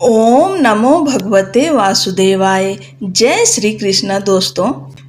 ओम नमो भगवते वासुदेवाय। जय श्री कृष्ण। दोस्तों,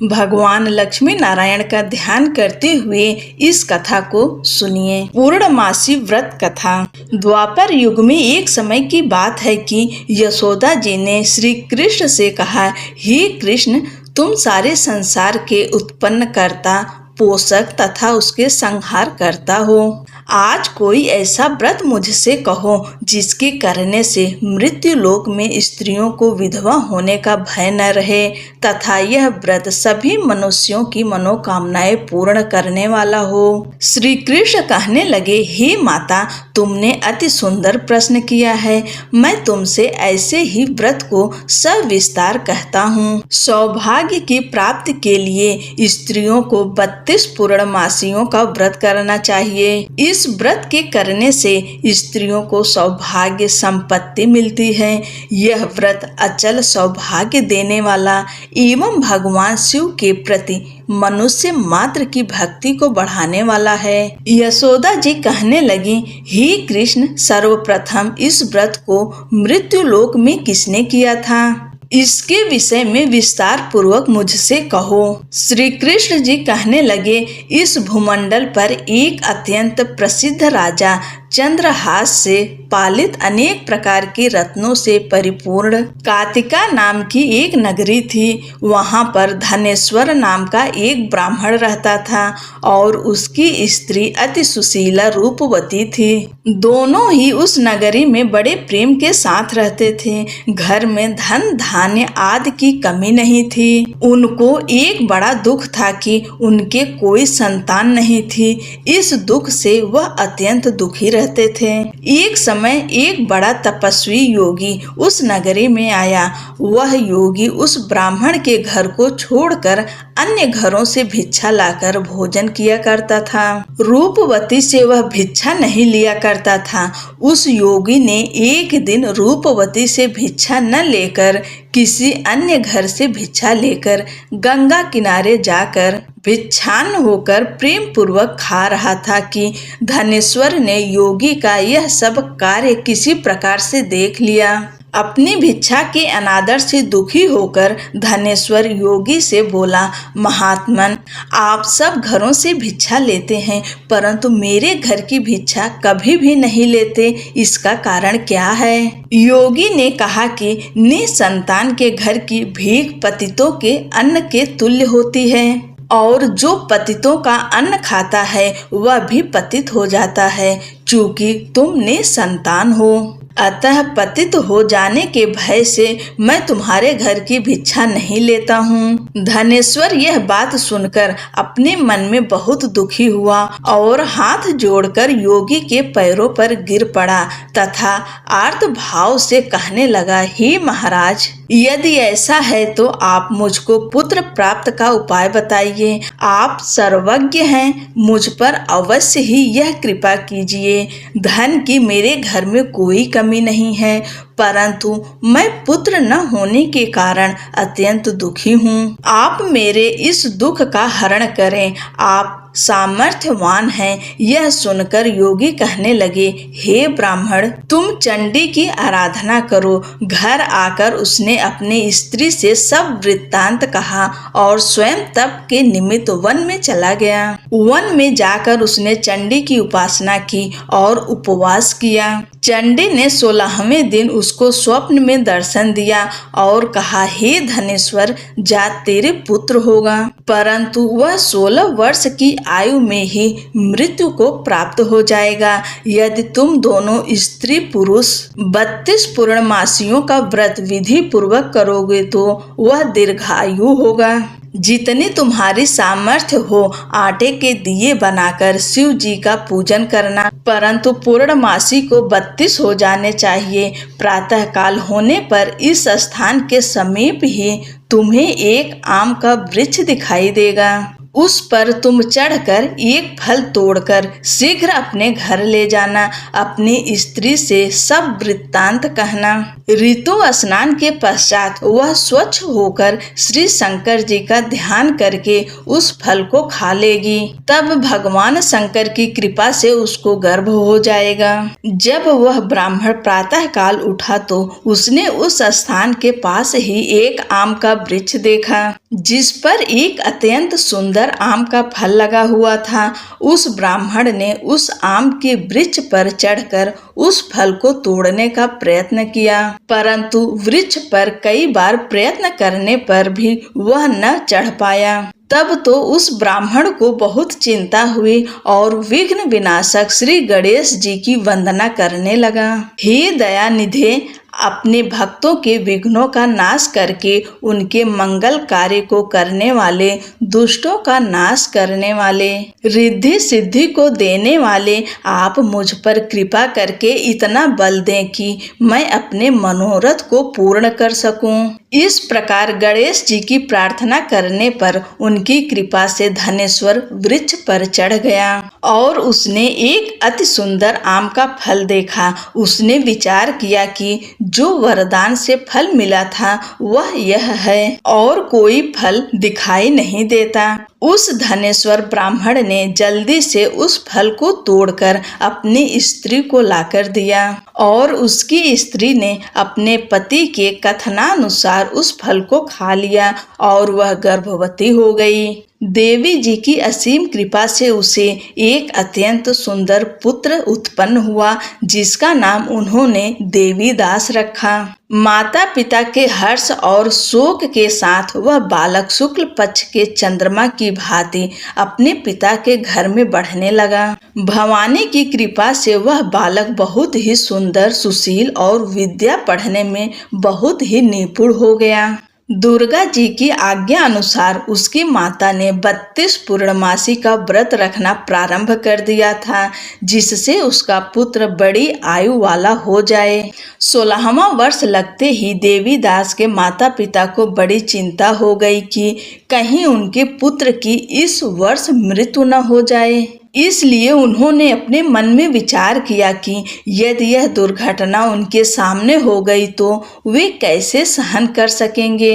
भगवान लक्ष्मी नारायण का ध्यान करते हुए इस कथा को सुनिए। पूर्णमासी व्रत कथा। द्वापर युग में एक समय की बात है कि यशोदा जी ने श्री कृष्ण से कहा, हे कृष्ण, तुम सारे संसार के उत्पन्न करता, पोषक तथा उसके संहार करता हो। आज कोई ऐसा व्रत मुझसे कहो जिसके करने से मृत्यु लोक में स्त्रियों को विधवा होने का भय न रहे तथा यह व्रत सभी मनुष्यों की मनोकामनाएं पूर्ण करने वाला हो। श्री कृष्ण कहने लगे, हे माता, तुमने अति सुंदर प्रश्न किया है। मैं तुमसे ऐसे ही व्रत को सविस्तार कहता हूँ। सौभाग्य की प्राप्ति के लिए स्त्रियों को 32 पूर्णमासियों का व्रत करना चाहिए। इस व्रत के करने से स्त्रियों को सौभाग्य संपत्ति मिलती है। यह व्रत अचल सौभाग्य देने वाला एवं भगवान शिव के प्रति मनुष्य मात्र की भक्ति को बढ़ाने वाला है। यशोदा जी कहने लगी, हे कृष्ण, सर्वप्रथम इस व्रत को मृत्यु लोक में किसने किया था? इसके विषय में विस्तार पूर्वक मुझसे कहो। श्री कृष्ण जी कहने लगे, इस भूमंडल पर एक अत्यंत प्रसिद्ध राजा चंद्रहास से पालित अनेक प्रकार के रत्नों से परिपूर्ण कातिका नाम की एक नगरी थी। वहां पर धनेश्वर नाम का एक ब्राह्मण रहता था और उसकी स्त्री अति सुशीला रूपवती थी। दोनों ही उस नगरी में बड़े प्रेम के साथ रहते थे। घर में धन धान्य आदि की कमी नहीं थी। उनको एक बड़ा दुख था कि उनके कोई संतान नहीं थी। इस दुख से वह अत्यंत दुखी रहते थे। एक समय एक बड़ा तपस्वी योगी उस नगरी में आया। वह योगी उस ब्राह्मण के घर को छोड़कर अन्य घरों से भिक्षा लाकर भोजन किया करता था। रूपवती से वह भिक्षा नहीं लिया करता था। उस योगी ने एक दिन रूपवती से भिक्षा न लेकर किसी अन्य घर से भिक्षा लेकर गंगा किनारे जाकर भिक्षान होकर प्रेम पूर्वक खा रहा था कि धनेश्वर ने योगी का यह सब कार्य किसी प्रकार से देख लिया। अपनी भिक्षा के अनादर से दुखी होकर धनेश्वर योगी से बोला, महात्मन, आप सब घरों से भिक्षा लेते हैं परंतु मेरे घर की भिक्षा कभी भी नहीं लेते, इसका कारण क्या है? योगी ने कहा कि निसंतान के घर की भीख पतितों के अन्न के तुल्य होती है और जो पतितों का अन्न खाता है वह भी पतित हो जाता है। चूंकि तुम निसंतान हो, अतः पतित हो जाने के भय से मैं तुम्हारे घर की भिक्षा नहीं लेता हूँ। धनेश्वर यह बात सुनकर अपने मन में बहुत दुखी हुआ और हाथ जोड़कर योगी के पैरों पर गिर पड़ा तथा आर्त भाव से कहने लगा, हे महाराज, यदि ऐसा है तो आप मुझको पुत्र प्राप्त का उपाय बताइए। आप सर्वज्ञ हैं, मुझ पर अवश्य ही यह कृपा कीजिए। धन की मेरे घर में कोई कमी नहीं है परंतु मैं पुत्र न होने के कारण अत्यंत दुखी हूँ। आप मेरे इस दुख का हरण करें। आप सामर्थ्यवान हैं। यह सुनकर योगी कहने लगे, हे ब्राह्मण, तुम चंडी की आराधना करो। घर आकर उसने अपनी स्त्री से सब वृत्तांत कहा और स्वयं तप के निमित्त वन में चला गया। वन में जाकर उसने चंडी की उपासना की और उपवास किया। चंडी ने 16वें दिन उसको स्वप्न में दर्शन दिया और कहा, हे धनेश्वर, जा तेरे पुत्र होगा, परंतु वह 16 वर्ष की आयु में ही मृत्यु को प्राप्त हो जाएगा। यदि तुम दोनों स्त्री पुरुष 32 पूर्णमासियों का व्रत विधि पूर्वक करोगे तो वह दीर्घायु होगा। जितनी तुम्हारी सामर्थ्य हो आटे के दिए बनाकर शिव जी का पूजन करना, परंतु पूर्णमासी को 32 हो जाने चाहिए। प्रातः काल होने पर इस स्थान के समीप ही तुम्हें एक आम का वृक्ष दिखाई देगा। उस पर तुम चढ़कर एक फल तोड़कर शीघ्र अपने घर ले जाना। अपनी स्त्री से सब वृत्तांत कहना। ऋतु स्नान के पश्चात वह स्वच्छ होकर श्री शंकर जी का ध्यान करके उस फल को खा लेगी। तब भगवान शंकर की कृपा से उसको गर्भ हो जाएगा। जब वह ब्राह्मण प्रातः काल उठा तो उसने उस स्थान के पास ही एक आम का वृक्ष देखा, जिस पर एक अत्यंत सुंदर आम का फल लगा हुआ था। उस ब्राह्मण ने उस आम के वृक्ष पर चढ़कर उस फल को तोड़ने का प्रयत्न किया, परंतु वृक्ष पर कई बार प्रयत्न करने पर भी वह न चढ़ पाया। तब तो उस ब्राह्मण को बहुत चिंता हुई और विघ्न विनाशक श्री गणेश जी की वंदना करने लगा। हे दयानिधे, अपने भक्तों के विघ्नों का नाश करके उनके मंगल कार्य को करने वाले, दुष्टों का नाश करने वाले, रिद्धि सिद्धि को देने वाले, आप मुझ पर कृपा करके इतना बल दें कि मैं अपने मनोरथ को पूर्ण कर सकूं। इस प्रकार गणेश जी की प्रार्थना करने पर उनकी कृपा से धनेश्वर वृक्ष पर चढ़ गया और उसने एक अति सुंदर आम का फल देखा। उसने विचार किया कि जो वरदान से फल मिला था वह यह है और कोई फल दिखाई नहीं देता। उस धनेश्वर ब्राह्मण ने जल्दी से उस फल को तोड़कर अपनी स्त्री को लाकर दिया और उसकी स्त्री ने अपने पति के कथनानुसार उस फल को खा लिया और वह गर्भवती हो गई। देवी जी की असीम कृपा से उसे एक अत्यंत सुंदर पुत्र उत्पन्न हुआ, जिसका नाम उन्होंने देवीदास रखा। माता पिता के हर्ष और शोक के साथ वह बालक शुक्ल पक्ष के चंद्रमा की भांति अपने पिता के घर में बढ़ने लगा। भवानी की कृपा से वह बालक बहुत ही सुंदर, सुशील और विद्या पढ़ने में बहुत ही निपुण हो गया। दुर्गा जी की आज्ञा अनुसार उसकी माता ने 32 पूर्णमासी का व्रत रखना प्रारंभ कर दिया था, जिससे उसका पुत्र बड़ी आयु वाला हो जाए। 16वां वर्ष लगते ही देवीदास के माता पिता को बड़ी चिंता हो गई कि कहीं उनके पुत्र की इस वर्ष मृत्यु न हो जाए। इसलिए उन्होंने अपने मन में विचार किया कि यदि यह दुर्घटना उनके सामने हो गई तो वे कैसे सहन कर सकेंगे।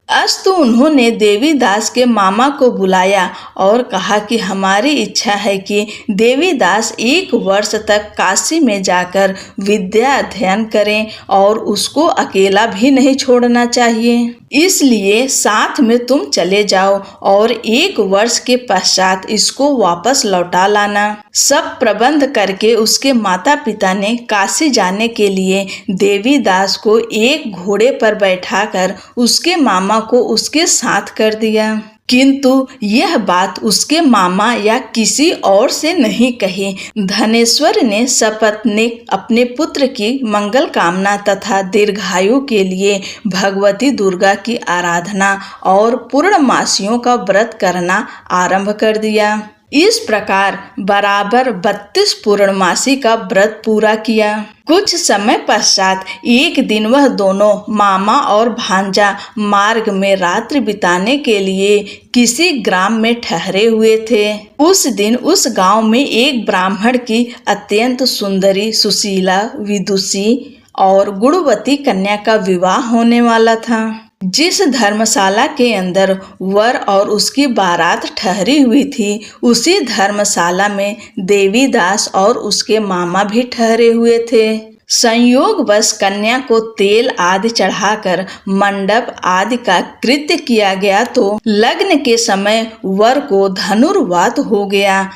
अस्तु उन्होंने देवीदास के मामा को बुलाया और कहा कि हमारी इच्छा है कि देवीदास 1 वर्ष तक काशी में जाकर विद्या अध्ययन करें और उसको अकेला भी नहीं छोड़ना चाहिए। इसलिए साथ में तुम चले जाओ और 1 वर्ष के पश्चात इसको वापस लौटा लाना। सब प्रबंध करके उसके माता पिता ने काशी जाने के लिए देवीदास को एक घोड़े पर बैठाकर उसके मामा को उसके साथ कर दिया। किंतु यह बात उसके मामा या किसी और से नहीं कही। धनेश्वर ने सपत्नीक अपने पुत्र की मंगल कामना तथा दीर्घायु के लिए भगवती दुर्गा की आराधना और पूर्णमासियों का व्रत करना आरंभ कर दिया। इस प्रकार बराबर 32 पूर्णमासी का व्रत पूरा किया। कुछ समय पश्चात एक दिन वह दोनों मामा और भांजा मार्ग में रात्रि बिताने के लिए किसी ग्राम में ठहरे हुए थे। उस दिन उस गांव में एक ब्राह्मण की अत्यंत सुंदरी, सुशीला, विदुषी और गुणवती कन्या का विवाह होने वाला था। जिस धर्मशाला के अंदर वर और उसकी बारात ठहरी हुई थी, उसी धर्मशाला में देवीदास और उसके मामा भी ठहरे हुए थे। संयोगवश कन्या को तेल आदि चढ़ाकर मंडप आदि का कृत्य किया गया तो लग्न के समय वर को धनुर्वात हो गया।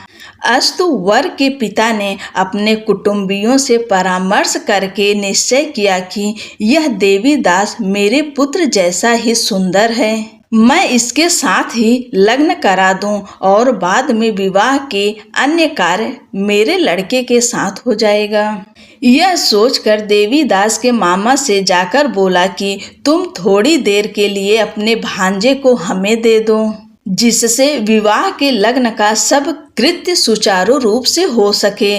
अस्तु वर के पिता ने अपने कुटुंबियों से परामर्श करके निश्चय किया कि यह देवीदास मेरे पुत्र जैसा ही सुंदर है, मैं इसके साथ ही लग्न करा दूं और बाद में विवाह के अन्य कार्य मेरे लड़के के साथ हो जाएगा। यह सोचकर देवीदास के मामा से जाकर बोला कि तुम थोड़ी देर के लिए अपने भांजे को हमें दे दो, जिससे विवाह के लग्न का सब कृत्य सुचारू रूप से हो सके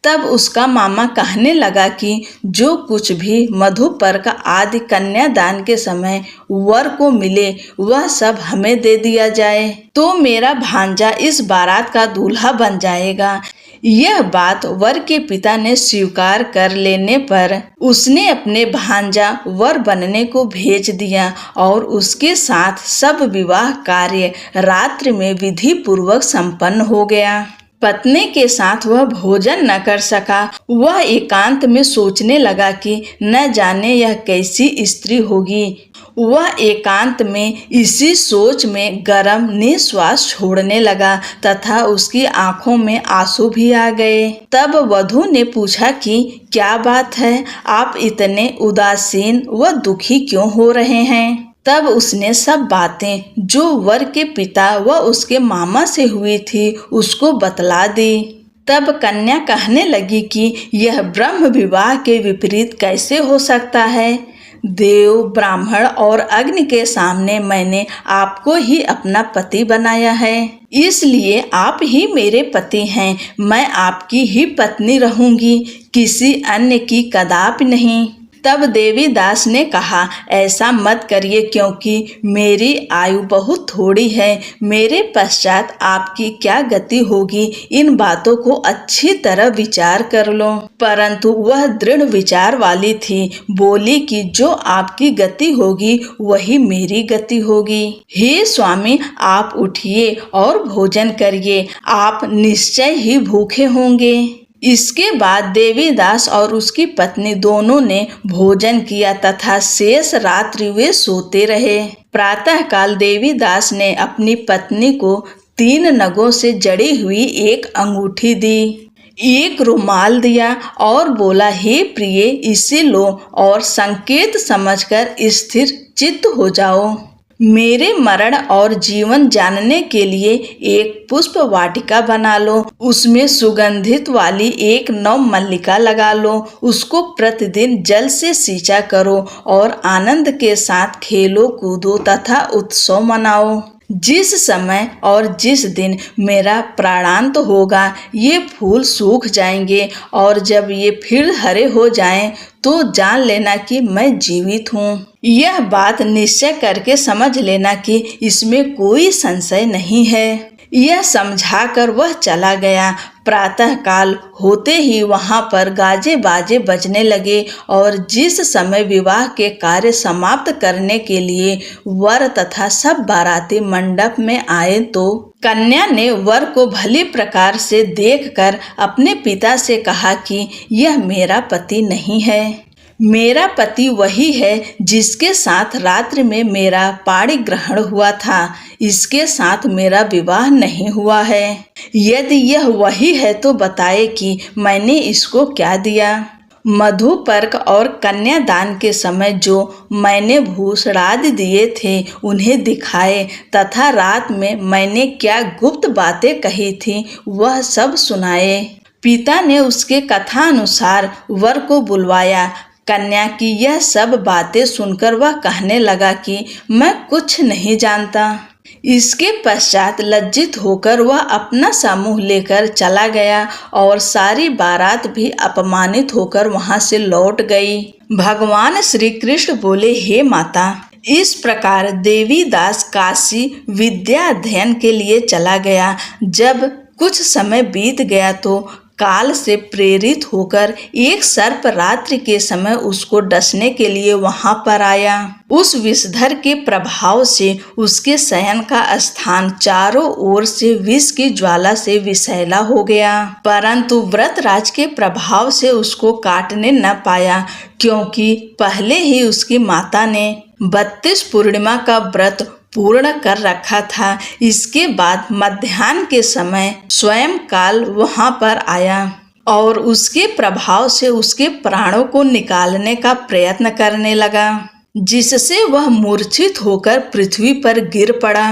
तब उसका मामा कहने लगा कि जो कुछ भी मधुपर्क आदि कन्यादान के समय वर को मिले वह सब हमें दे दिया जाए, तो मेरा भांजा इस बारात का दूल्हा बन जाएगा। यह बात वर के पिता ने स्वीकार कर लेने पर उसने अपने भांजा वर बनने को भेज दिया और उसके साथ सब विवाह कार्य रात्रि में विधि पूर्वक संपन्न हो गया। पत्नी के साथ वह भोजन न कर सका। वह एकांत में सोचने लगा कि न जाने यह कैसी स्त्री होगी। वह एकांत में इसी सोच में गरम निश्वास छोड़ने लगा तथा उसकी आंखों में आंसू भी आ गए। तब वधू ने पूछा कि क्या बात है, आप इतने उदासीन व दुखी क्यों हो रहे हैं? तब उसने सब बातें जो वर के पिता व उसके मामा से हुई थी उसको बतला दी। तब कन्या कहने लगी कि यह ब्रह्म विवाह के विपरीत कैसे हो सकता है। देव, ब्राह्मण और अग्नि के सामने मैंने आपको ही अपना पति बनाया है, इसलिए आप ही मेरे पति हैं। मैं आपकी ही पत्नी रहूंगी, किसी अन्य की कदापि नहीं। तब देवीदास ने कहा, ऐसा मत करिए, क्योंकि मेरी आयु बहुत थोड़ी है। मेरे पश्चात आपकी क्या गति होगी, इन बातों को अच्छी तरह विचार कर लो। परंतु वह दृढ़ विचार वाली थी। बोली कि जो आपकी गति होगी वही मेरी गति होगी। हे स्वामी, आप उठिए और भोजन करिए, आप निश्चय ही भूखे होंगे। इसके बाद देवीदास और उसकी पत्नी दोनों ने भोजन किया तथा शेष रात्रि वे सोते रहे। प्रातःकाल देवीदास ने अपनी पत्नी को 3 नगों से जड़ी हुई एक अंगूठी दी, एक रुमाल दिया और बोला, हे प्रिय, इसे लो और संकेत समझकर स्थिर चित्त हो जाओ। मेरे मरण और जीवन जानने के लिए एक पुष्प वाटिका बना लो, उसमें सुगंधित वाली एक नवमल्लिका लगा लो, उसको प्रतिदिन जल से सींचा करो और आनंद के साथ खेलो कूदो तथा उत्सव मनाओ। जिस समय और जिस दिन मेरा प्राणांत होगा ये फूल सूख जाएंगे और जब ये फिर हरे हो जाएं तो जान लेना कि मैं जीवित हूँ। यह बात निश्चय करके समझ लेना कि इसमें कोई संशय नहीं है। यह समझाकर वह चला गया। प्रातःकाल होते ही वहां पर गाजे बाजे बजने लगे और जिस समय विवाह के कार्य समाप्त करने के लिए वर तथा सब बाराती मंडप में आए तो कन्या ने वर को भली प्रकार से देखकर अपने पिता से कहा कि यह मेरा पति नहीं है। मेरा पति वही है जिसके साथ रात्रि में मेरा पाणी ग्रहण हुआ था, इसके साथ मेरा विवाह नहीं हुआ है। यदि यह वही है तो बताए कि मैंने इसको क्या दिया। मधुपर्क और कन्यादान के समय जो मैंने भूषणादि दिए थे उन्हें दिखाए तथा रात में मैंने क्या गुप्त बातें कही थी वह सब सुनाए। पिता ने उसके कथा अनुसार वर को बुलवाया। कन्या की यह सब बातें सुनकर वह कहने लगा कि मैं कुछ नहीं जानता। इसके पश्चात लज्जित होकर वह अपना समूह लेकर चला गया और सारी बारात भी अपमानित होकर वहां से लौट गई। भगवान श्री कृष्ण बोले, हे माता, इस प्रकार देवीदास काशी विद्या अध्ययन के लिए चला गया। जब कुछ समय बीत गया तो काल से प्रेरित होकर एक सर्प रात्रि के समय उसको डसने के लिए वहां पर आया। उस विषधर के प्रभाव से उसके शयन का स्थान चारों ओर से विष की ज्वाला से विषैला हो गया, परंतु व्रतराज के प्रभाव से उसको काटने न पाया, क्योंकि पहले ही उसकी माता ने 32 पूर्णिमा का व्रत पूर्ण कर रखा था। इसके बाद मध्याह्न के समय स्वयं काल वहां पर आया और उसके प्रभाव से उसके प्राणों को निकालने का प्रयत्न करने लगा, जिससे वह मूर्छित होकर पृथ्वी पर गिर पड़ा।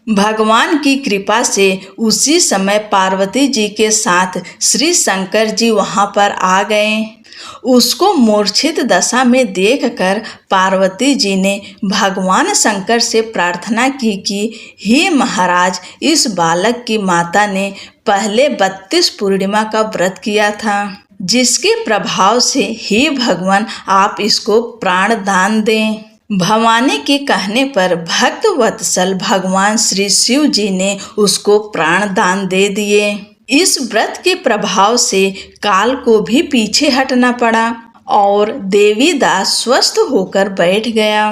भगवान की कृपा से उसी समय पार्वती जी के साथ श्री शंकर जी वहां पर आ गए। उसको मूर्छित दशा में देखकर पार्वती जी ने भगवान शंकर से प्रार्थना की कि हे महाराज, इस बालक की माता ने पहले 32 पूर्णिमा का व्रत किया था। जिसके प्रभाव से हे भगवान आप इसको प्राण दान दें। भवानी के कहने पर भक्त वत्सल भगवान श्री शिव जी ने उसको प्राण दान दे दिए। इस व्रत के प्रभाव से काल को भी पीछे हटना पड़ा और देवीदास स्वस्थ होकर बैठ गया।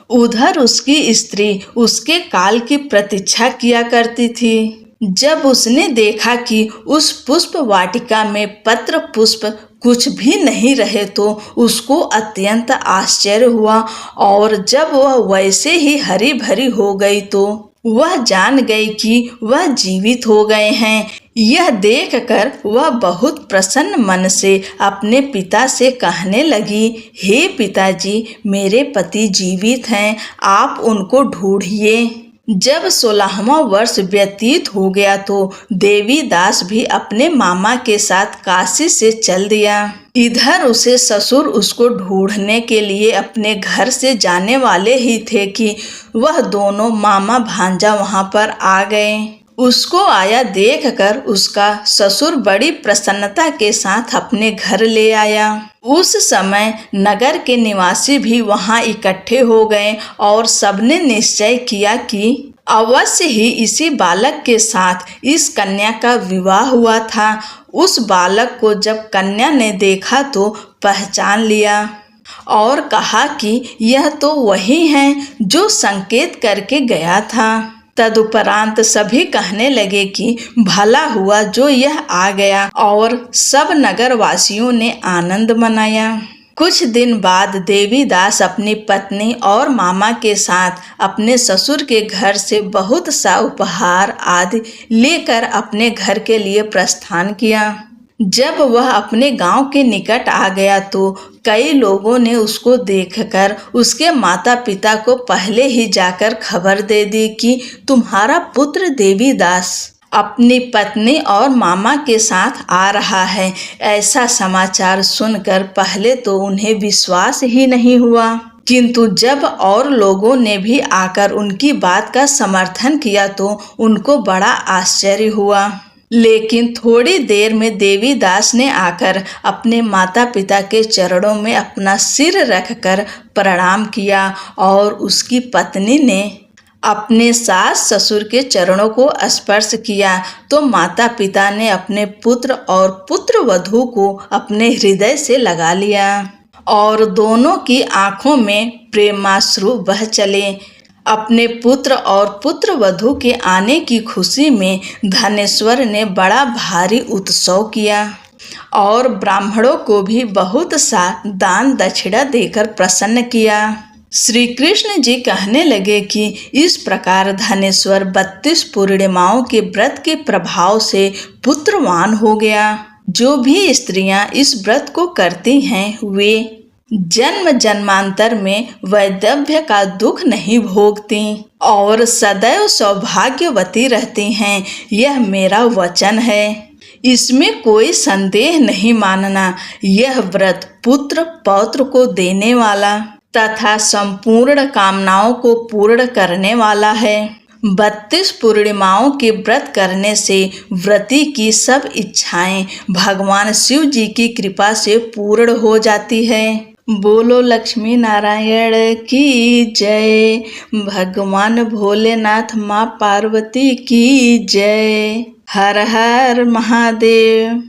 उधर उसकी स्त्री उसके काल की प्रतीक्षा किया करती थी। जब उसने देखा कि उस पुष्प वाटिका में पत्र पुष्प कुछ भी नहीं रहे तो उसको अत्यंत आश्चर्य हुआ और जब वह वैसे ही हरी भरी हो गई तो वह जान गई कि वह जीवित हो गए हैं। यह देखकर वह बहुत प्रसन्न मन से अपने पिता से कहने लगी, हे पिताजी, मेरे पति जीवित हैं, आप उनको ढूंढिए। जब 16वां वर्ष व्यतीत हो गया तो देवीदास भी अपने मामा के साथ काशी से चल दिया। इधर उसे ससुर उसको ढूंढने के लिए अपने घर से जाने वाले ही थे कि वह दोनों मामा भांजा वहां पर आ गए। उसको आया देखकर उसका ससुर बड़ी प्रसन्नता के साथ अपने घर ले आया। उस समय नगर के निवासी भी वहां इकट्ठे हो गए और सबने निश्चय किया कि अवश्य ही इसी बालक के साथ इस कन्या का विवाह हुआ था। उस बालक को जब कन्या ने देखा तो पहचान लिया और कहा कि यह तो वही है जो संकेत करके गया था। तदुपरांत सभी कहने लगे कि भला हुआ जो यह आ गया और सब नगरवासियों ने आनंद मनाया। कुछ दिन बाद देवीदास अपनी पत्नी और मामा के साथ अपने ससुर के घर से बहुत सा उपहार आदि लेकर अपने घर के लिए प्रस्थान किया। जब वह अपने गांव के निकट आ गया तो कई लोगों ने उसको देखकर उसके माता पिता को पहले ही जाकर खबर दे दी कि तुम्हारा पुत्र देवीदास अपनी पत्नी और मामा के साथ आ रहा है। ऐसा समाचार सुनकर पहले तो उन्हें विश्वास ही नहीं हुआ, किंतु जब और लोगों ने भी आकर उनकी बात का समर्थन किया तो उनको बड़ा आश्चर्य हुआ। लेकिन थोड़ी देर में देवीदास ने आकर अपने माता पिता के चरणों में अपना सिर रखकर प्रणाम किया और उसकी पत्नी ने अपने सास ससुर के चरणों को स्पर्श किया तो माता पिता ने अपने पुत्र और पुत्र वधू को अपने हृदय से लगा लिया और दोनों की आंखों में प्रेमाश्रु बह चले। अपने पुत्र और पुत्र वधू के आने की खुशी में धनेश्वर ने बड़ा भारी उत्सव किया और ब्राह्मणों को भी बहुत सा दान दक्षिणा देकर प्रसन्न किया। श्री कृष्ण जी कहने लगे कि इस प्रकार धनेश्वर 32 पूर्णिमाओं के व्रत के प्रभाव से पुत्रवान हो गया। जो भी स्त्रियां इस व्रत को करती हैं वे जन्म जन्मांतर में वैधव्य का दुख नहीं भोगती और सदैव सौभाग्यवती रहती हैं। यह मेरा वचन है, इसमें कोई संदेह नहीं मानना। यह व्रत पुत्र पौत्र को देने वाला तथा संपूर्ण कामनाओं को पूर्ण करने वाला है। 32 पूर्णिमाओं के व्रत करने से व्रती की सब इच्छाएं भगवान शिव जी की कृपा से पूर्ण हो जाती है। बोलो लक्ष्मी नारायण की जय। भगवान भोलेनाथ माँ पार्वती की जय। हर हर महादेव।